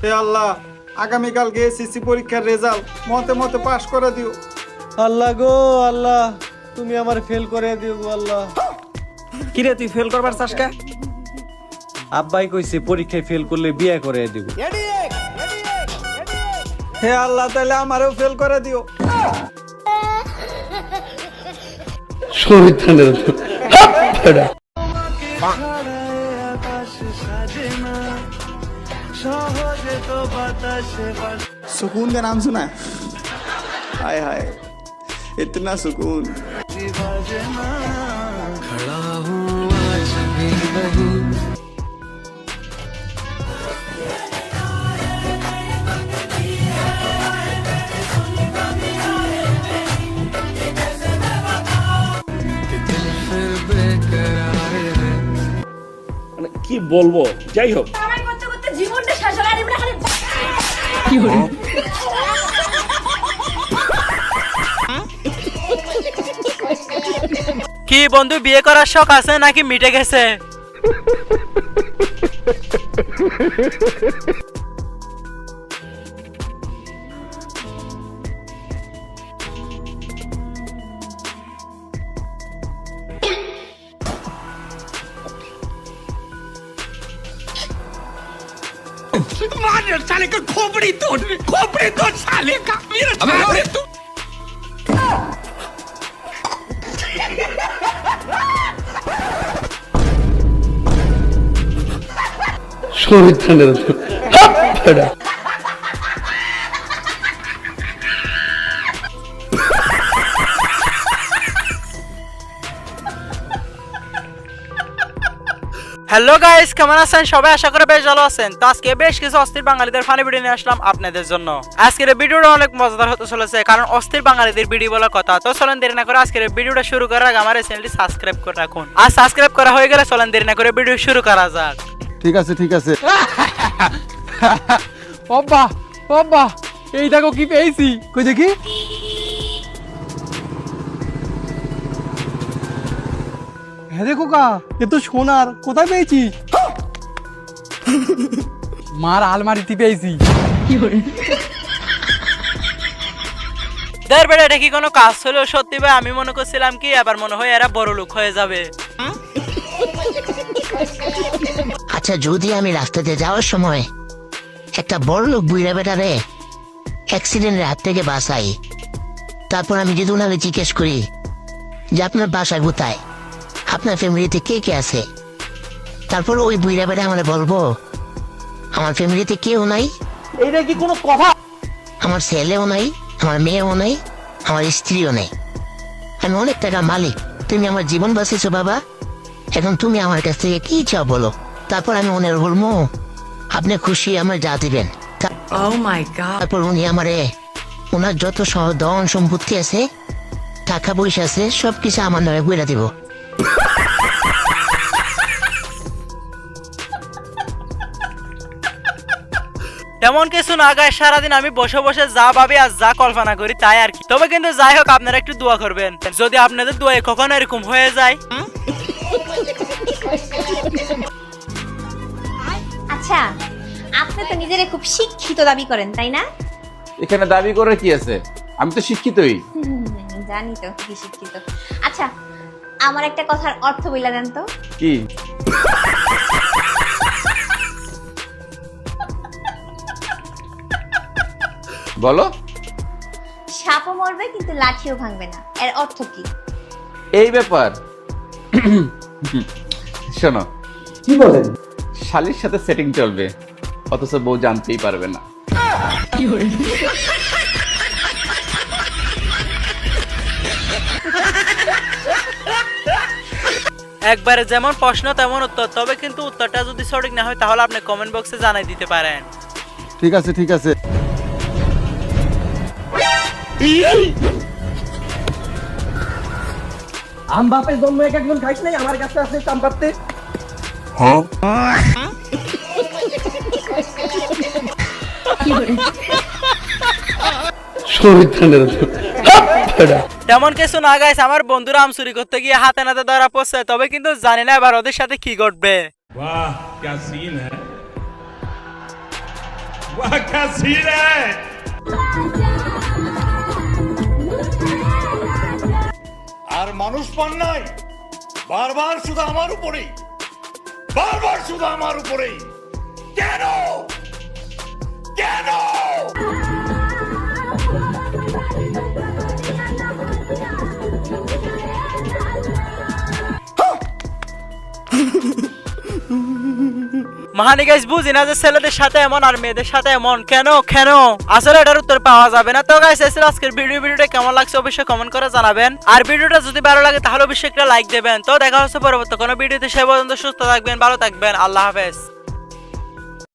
হে আল্লাহ, আগামীকালকে এসএসসি পরীক্ষার রেজাল্ট মতে মতে পাশ করে দিও। আল্লাহ গো আল্লাহ, তুমি আমার ফেল করে দিও গো আল্লাহ। কিরে তুই ফেল করবার চাস কে? আব্বাই কইছে পরীক্ষায় ফেল করলে বিয়ে করে দিব। হে আল্লাহ, তাহলে আমারও ফেল করে দিও। सुकून का नाम सुना है? हाय हाय, इतना सुकून। खड़ा हूँ आज भी नहीं। दिल फिर बेकरार है। মানে কি বলবো, যাই হোক কামাই করতে করতে জীবনটা শেষ হলো, আর এমনি খালি কি বন্ধু, বিয়ে করার শখ আছে নাকি মিটে গেছে? হ্যালো গাইস, কেমন আছেন সবাই? আশা করি বেশ ভালো আছেন। তো আজকে বেশ কিছু অস্থির বাঙালিদের ফানি ভিডিও নিয়ে আসলাম আপনাদের জন্য। আজকের ভিডিওটা অনেক মজাদার হতে চলেছে, কারণ অস্থির বাঙালিদের ভিডিও বলার কথা। তো চলেন দেরি না করে আজকের ভিডিওটা শুরু করার আগে আমার এই চ্যানেলটি সাবস্ক্রাইব করে রাখুন। আর সাবস্ক্রাইব করা হয়ে গেলে চলেন দেরি না করে ভিডিও শুরু করা যাক। ঠিক আছে ঠিক আছে। বাবা বাবা, এই দেখো কি পেয়েছি, কই দেখি। হ্যাঁ রে খোকা, এ তো সোনার, কোথায় পেয়েছি? মার আলমারিতে পেয়েছি। দের বেড়ে এটা কি কোনো কাজ ছিল? সত্যি ভাই, আমি মনে করছিলাম কি আবার মনে হয় এরা বড় লোক হয়ে যাবে। আচ্ছা, যদি আমি রাস্তাতে যাওয়ার সময় একটা বড় লোক বুইরা বেটারে অ্যাক্সিডেন্টের হাত থেকে বাঁচাই, তারপর আমি যদি ওনাকে জিজ্ঞেস করি যে আপনার বাসায় কোথায়, আপনার ফ্যামিলিতে কে কে আছে, তারপর ওই বুইরা বেটা আমরা বলবো আমার ফ্যামিলিতে কেউ নাই, এইটা কি কোনো কথা? আমার ছেলেও নাই, আমার মেয়েও নাই, আমার স্ত্রীও নেই, আমি অনেক টাকার মালিক, তুমি আমার জীবন বাঁচিয়েছো বাবা, এখন তুমি আমার কাছ থেকে কি চাও বলো, তারপর আমি ওনার বলবো আপনি খুশি আমার যা দিবেন। তারপর উনি আমারে ওনার যত ধন সম্পত্তি আছে, টাকা পয়সা আছে, সবকিছু আমার নামে বইরা দিব। তেমন কিছু না গায়, সারাদিন আমি বসে বসে যা ভাবি আর যা কল্পনা করি তাই আর কি। তবে কিন্তু যাই হোক, আপনারা একটু দোয়া করবেন, যদি আপনাদের দোয়ায় কখনো এরকম হয়ে যায়। আচ্ছা, আপনি তো নিজেরে খুব শিক্ষিত দাবি করেন, তাই না? এখানে দাবি করে কি আছে, আমি তো শিক্ষিতই। জানি তো কি শিক্ষিত। আচ্ছা, আমার একটা কথার অর্থ বইলা দেন তো। কি? বলো। সাপও মরবে কিন্তু লাঠিও ভাঙবে না, এর অর্থ কি? এই ব্যাপার, শোনো। কি বলেন? শালির সাথে সেটিং চলবে, অথচ বউ জানতেই পারবে না। একবারে যেমন প্রশ্ন তেমন উত্তর, তবে কিন্তু উত্তরটা যদি সঠিক না হয় তাহলে আপনি কমেন্ট বক্সে জানাই দিতে পারেন। ঠিক আছে ঠিক আছে। আম বাপের জন্ম এক একজন খাইস নাই, আমার কাছে আছে আম পাড়তে। তেমন কিছু না গাইস, আমার বন্ধুরা আম চুরি করতে গিয়ে হাতে নাতে ধরা পড়ছে, তবে কিন্তু জানি না এবার ওদের সাথে কি ঘটবে। वाह क्या सीन है। আর মানুষ পান নাই, বারবার শুধু আমার উপরেই, বারবার শুধু আমার উপরেই। কেন কেন? মাহানি গাইস, বুঝি না যে ছেলেদের সাথে এমন আর মেয়েদের সাথে এমন কেন কেন? আসলে এটার উত্তর পাওয়া যাবে না। তো গাইস, আজকের ভিডিওটা কেমন লাগছে অবশ্যই কমেন্ট করে জানাবেন। আর ভিডিওটা যদি ভালো লাগে তাহলে অবশ্যই একটা লাইক দেবেন। তো দেখা হচ্ছে পরবর্তী কোনো ভিডিওতে। সে পর্যন্ত সুস্থ থাকবেন, ভালো থাকবেন, আল্লাহ হাফেজ।